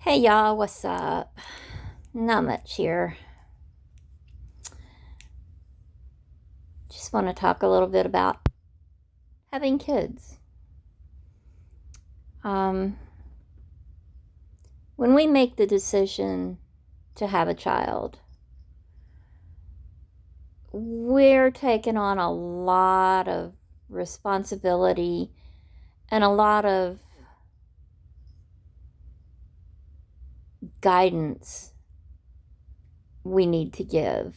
Hey y'all, what's up? Not much here. Just want to talk a little bit about having kids. Um, when we make the decision to have a child, we're taking on a lot of responsibility and a lot of guidance we need to give.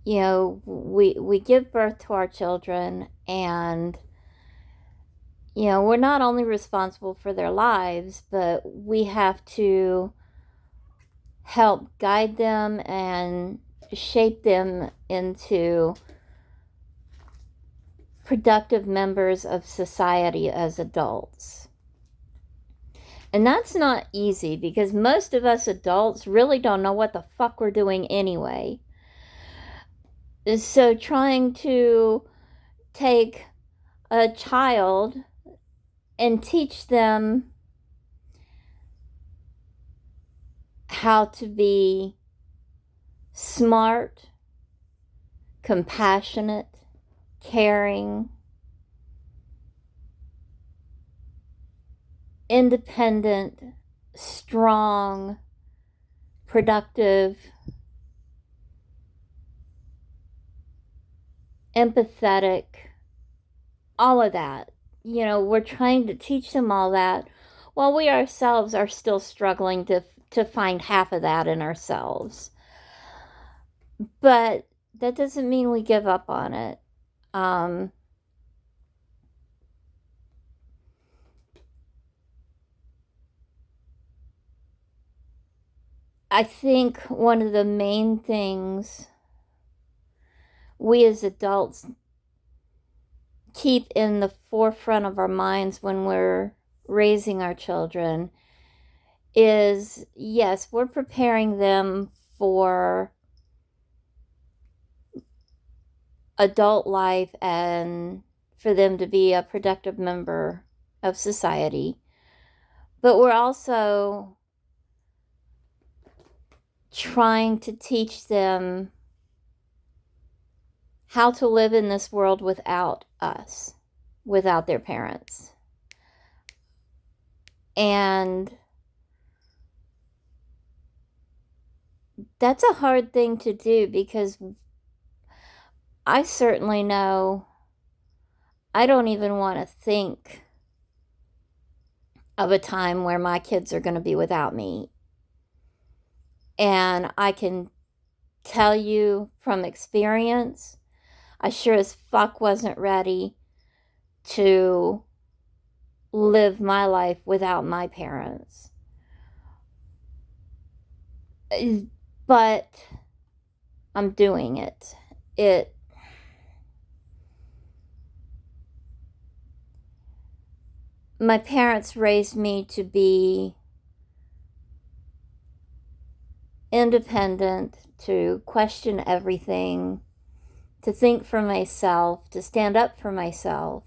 We give birth to our children, and we're not only responsible for their lives, but we have to help guide them and shape them into productive members of society as adults. And that's not easy because most of us adults really don't know what the fuck we're doing anyway. So trying to take a child and teach them how to be smart, compassionate, caring, independent, strong, productive, empathetic, all of that. We're trying to teach them all that while we ourselves are still struggling to find half of that in ourselves. But that doesn't mean we give up on it. Um, I think one of the main things we as adults keep in the forefront of our minds when we're raising our children is, yes, we're preparing them for adult life and for them to be a productive member of society. But we're also trying to teach them how to live in this world without us, without their parents. And that's a hard thing to do because I certainly know I don't even want to think of a time where my kids are going to be without me. And I can tell you from experience, I sure as fuck wasn't ready to live my life without my parents. But I'm doing it. My parents raised me to be independent, to question everything, to think for myself, to stand up for myself,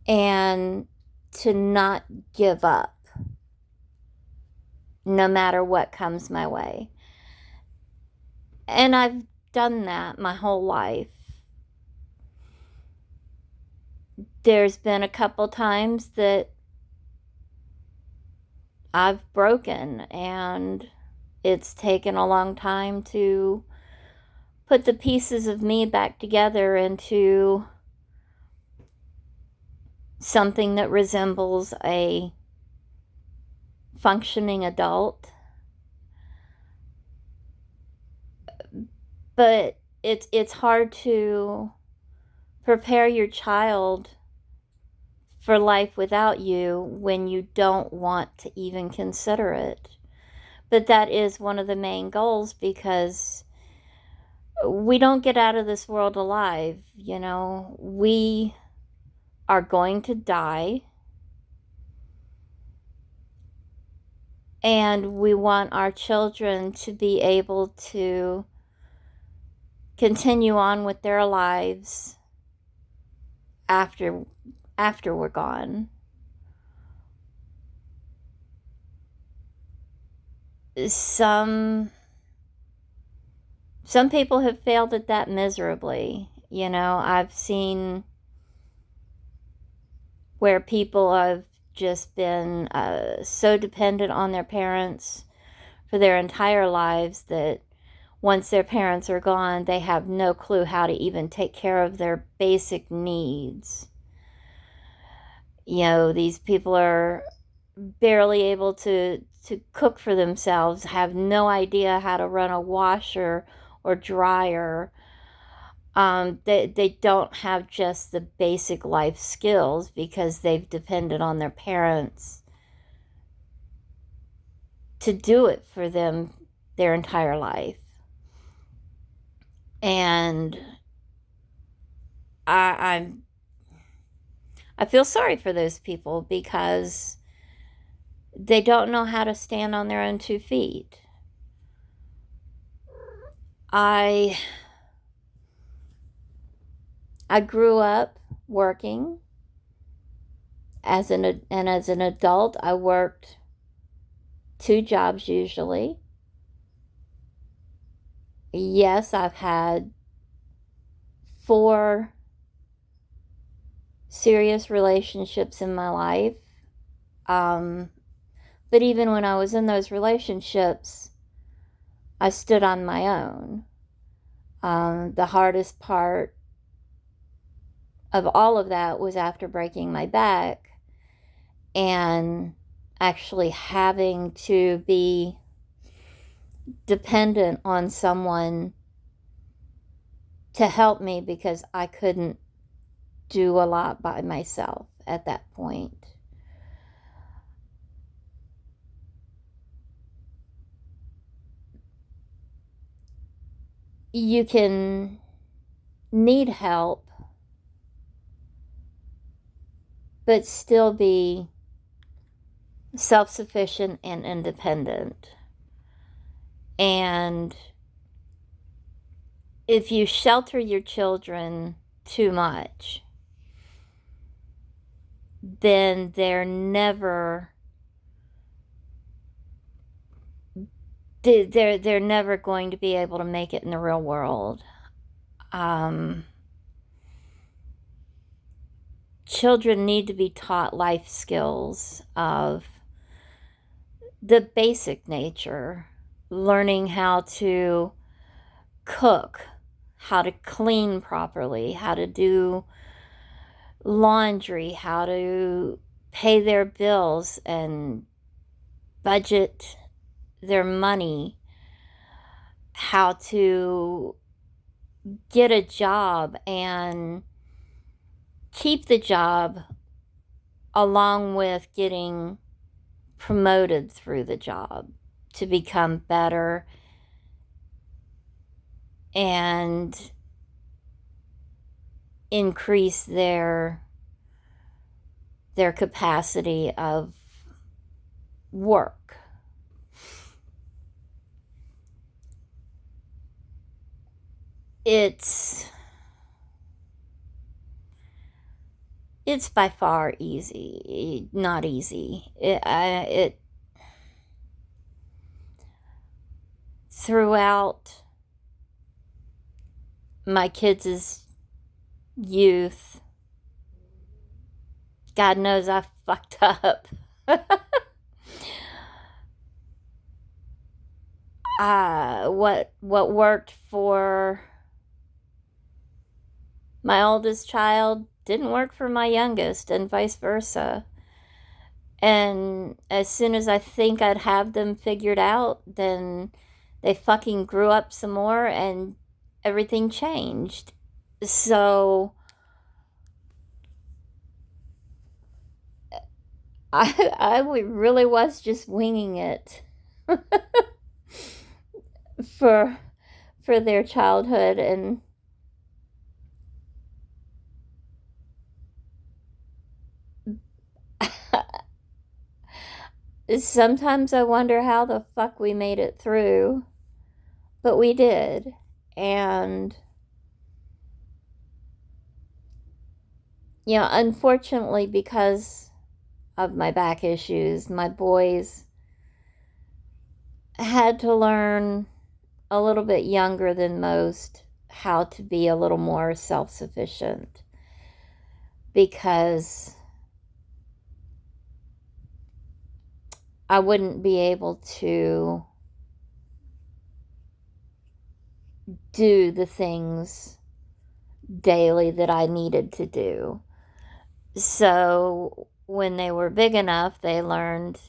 and to not give up no matter what comes my way. And I've done that my whole life. There's been a couple times that I've broken, and it's taken a long time to put the pieces of me back together into something that resembles a functioning adult. But it's hard to prepare your child for life without you when you don't want to even consider it. But that is one of the main goals because we don't get out of this world alive. We are going to die, and we want our children to be able to continue on with their lives after we're gone. some people have failed at that miserably. You know, I've seen where people have just been so dependent on their parents for their entire lives that once their parents are gone, they have no clue how to even take care of their basic needs. You know, these people are barely able to cook for themselves, have no idea how to run a washer or dryer. They don't have just the basic life skills because they've depended on their parents to do it for them their entire life. And I feel sorry for those people because they don't know how to stand on their own 2 feet. I grew up working as an adult. I worked 2 jobs usually. Yes, I've had 4 serious relationships in my life. But even when I was in those relationships, I stood on my own. The hardest part of all of that was after breaking my back and actually having to be dependent on someone to help me because I couldn't do a lot by myself at that point. You can need help, but still be self-sufficient and independent. And if you shelter your children too much, then they're never going to be able to make it in the real world. Children need to be taught life skills of the basic nature, learning how to cook, how to clean properly, how to do laundry, how to pay their bills and budget their money, how to get a job and keep the job along with getting promoted through the job to become better and increase their capacity of work. It's by far not easy. It throughout my kids' youth, God knows I fucked up. What worked for my oldest child didn't work for my youngest, and vice versa. And as soon as I think I'd have them figured out, then they fucking grew up some more and everything changed. So I really was just winging it for their childhood. And sometimes I wonder how the fuck we made it through, but we did. And you know, unfortunately, because of my back issues, my boys had to learn a little bit younger than most how to be a little more self-sufficient, because I wouldn't be able to do the things daily that I needed to do. So when they were big enough, they learned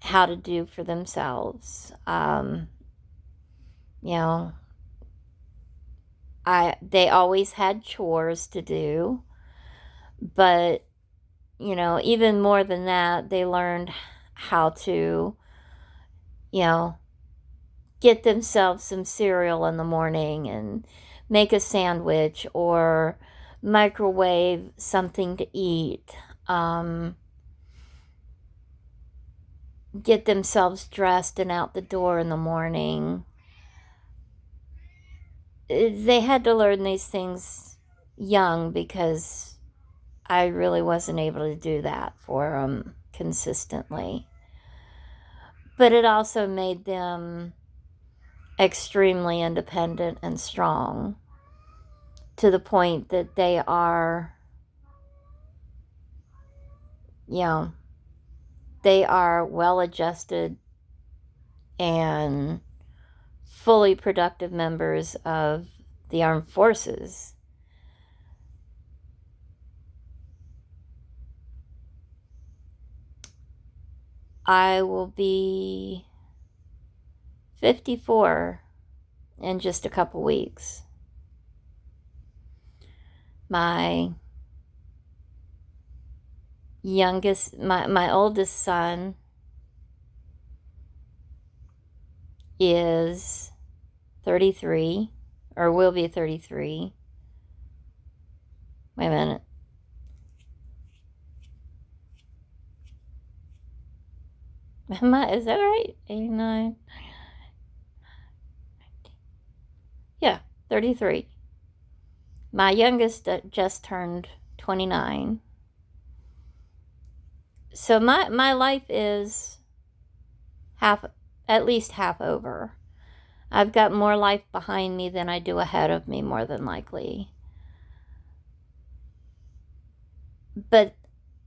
how to do for themselves. You know, they always had chores to do, but even more than that, they learned how to, get themselves some cereal in the morning and make a sandwich or microwave something to eat. Get themselves dressed and out the door in the morning. They had to learn these things young, because I really wasn't able to do that for them consistently. But it also made them extremely independent and strong, to the point that they are, they are well-adjusted and fully productive members of the armed forces. I will be 54 in just a couple weeks. My oldest son is 33, or will be 33. Wait a minute. Is that right? 89? Yeah, 33. My youngest just turned 29. So my life is at least half over. I've got more life behind me than I do ahead of me, more than likely. But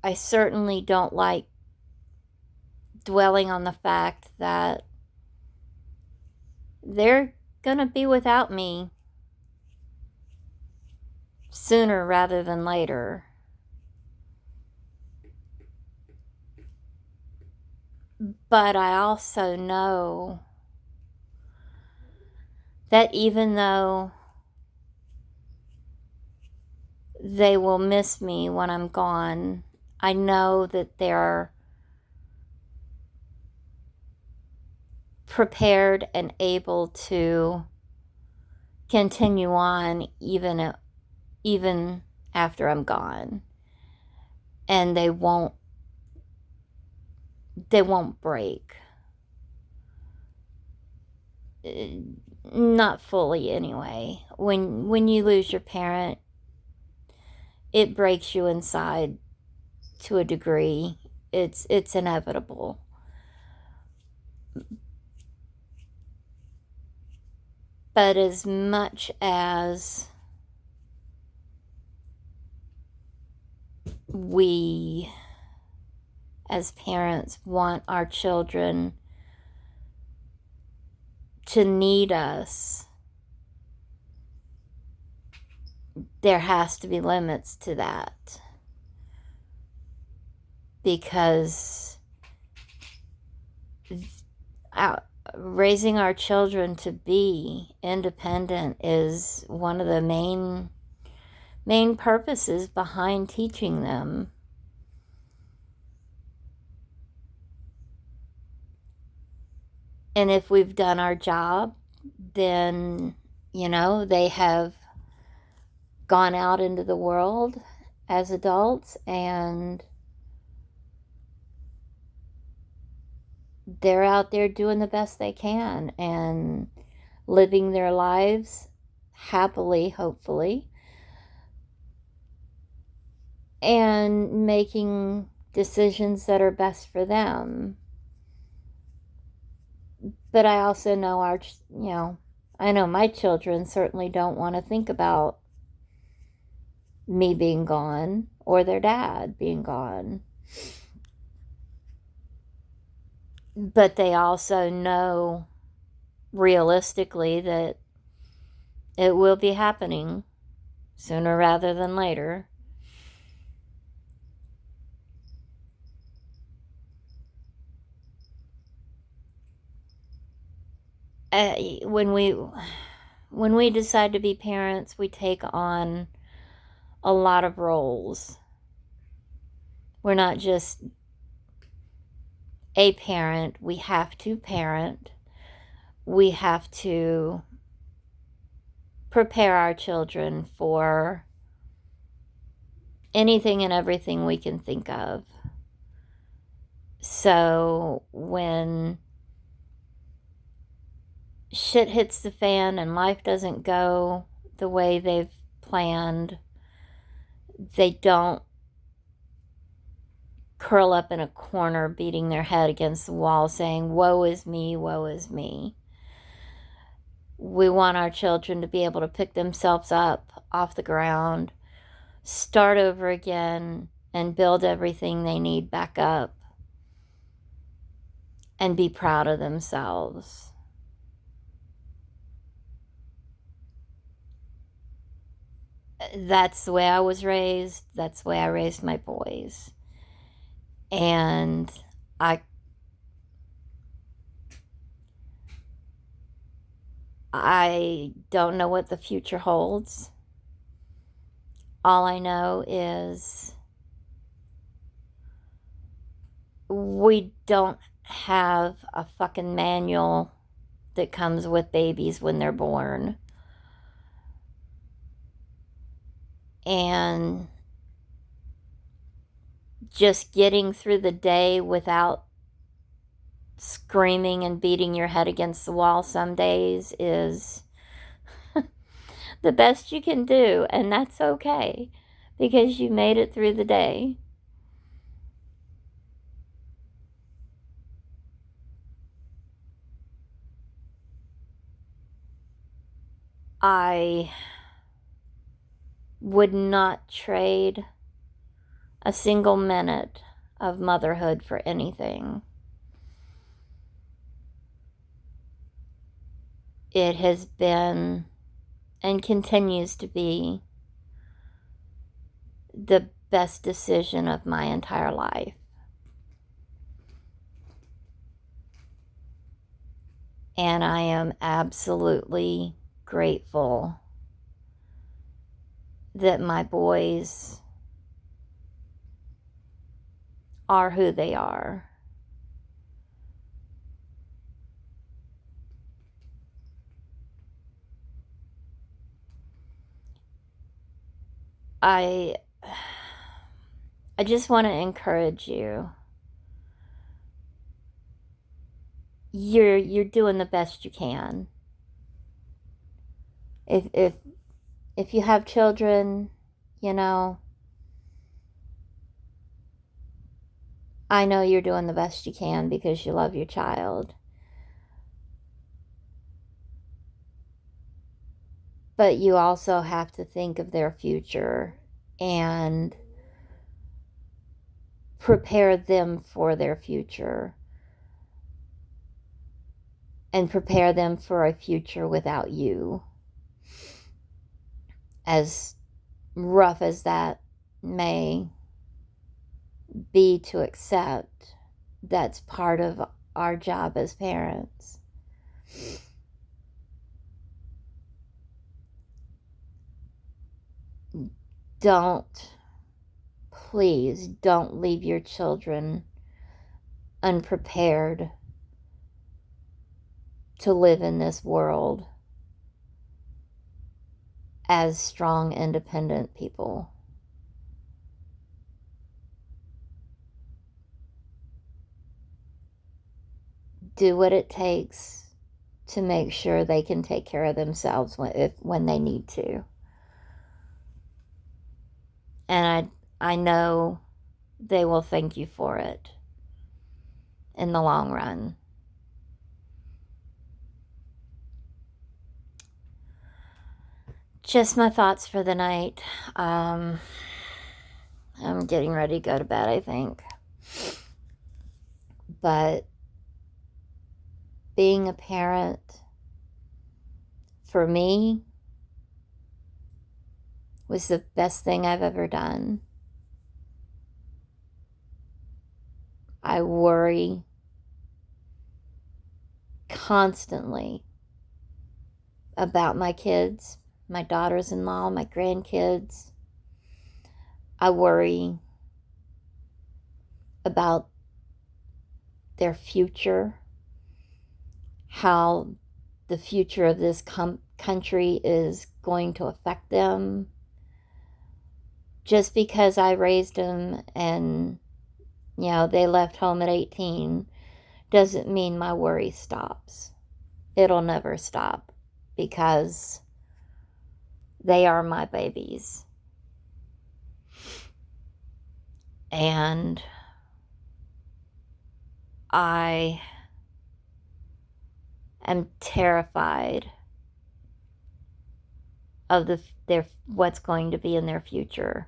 I certainly don't like dwelling on the fact that they're going to be without me sooner rather than later. But I also know that even though they will miss me when I'm gone, I know that they're prepared and able to continue on even after I'm gone. And they won't break. Not fully, anyway. When you lose your parent, it breaks you inside to a degree. It's inevitable. But as much as we as parents want our children to need us, there has to be limits to that. Because raising our children to be independent is one of the main purposes behind teaching them. And if we've done our job, then, they have gone out into the world as adults, and they're out there doing the best they can and living their lives happily, hopefully, and making decisions that are best for them. But I also know I know my children certainly don't want to think about me being gone or their dad being gone. But they also know realistically that it will be happening sooner rather than later. Uh, when we when we decide to be parents, we take on a lot of roles. We're not just a parent, we have to parent. We have to prepare our children for anything and everything we can think of. So when shit hits the fan and life doesn't go the way they've planned, they don't curl up in a corner beating their head against the wall saying, woe is me, woe is me. We want our children to be able to pick themselves up off the ground, start over again, and build everything they need back up and be proud of themselves. That's the way I was raised. That's the way I raised my boys. And I don't know what the future holds. All I know is we don't have a fucking manual that comes with babies when they're born. And just getting through the day without screaming and beating your head against the wall some days is the best you can do, and that's okay because you made it through the day. I would not trade a single minute of motherhood for anything. It has been and continues to be the best decision of my entire life. And I am absolutely grateful that my boys are who they are. I just want to encourage you. You're doing the best you can. If you have children, you know, I know you're doing the best you can because you love your child. But you also have to think of their future and prepare them for their future and prepare them for a future without you. As rough as that may be to accept, that's part of our job as parents. Please don't leave your children unprepared to live in this world as strong, independent people. Do what it takes to make sure they can take care of themselves when they need to. And I know they will thank you for it in the long run. just my thoughts for the night. I'm getting ready to go to bed, I think. But being a parent, for me, was the best thing I've ever done. I worry constantly about my kids, my daughters-in-law, my grandkids. I worry about their future, how the future of this country is going to affect them. Just because I raised them and, they left home at 18 doesn't mean my worry stops. It'll never stop because they are my babies. And I am terrified of what's going to be in their future.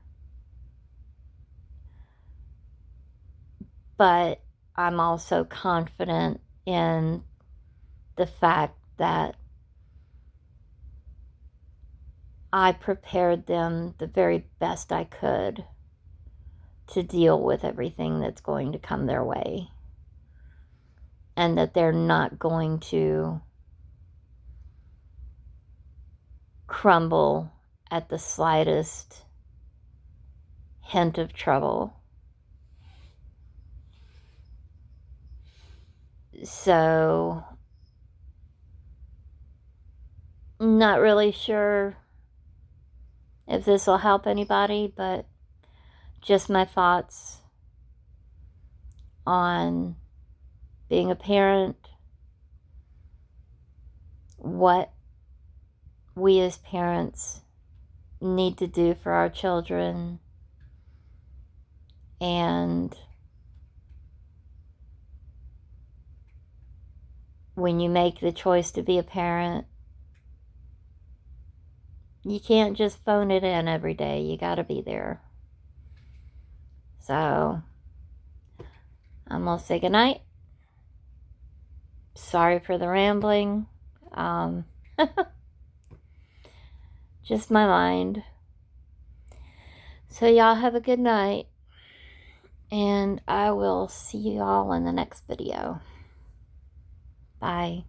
But I'm also confident in the fact that I prepared them the very best I could to deal with everything that's going to come their way. And that they're not going to crumble at the slightest hint of trouble. So, not really sure if this will help anybody, but just my thoughts on being a parent, what we as parents need to do for our children, and when you make the choice to be a parent, you can't just phone it in every day. You got to be there. So, I'm going to say goodnight. Sorry for the rambling. Just my mind. So, y'all have a good night. And I will see you all in the next video. Bye.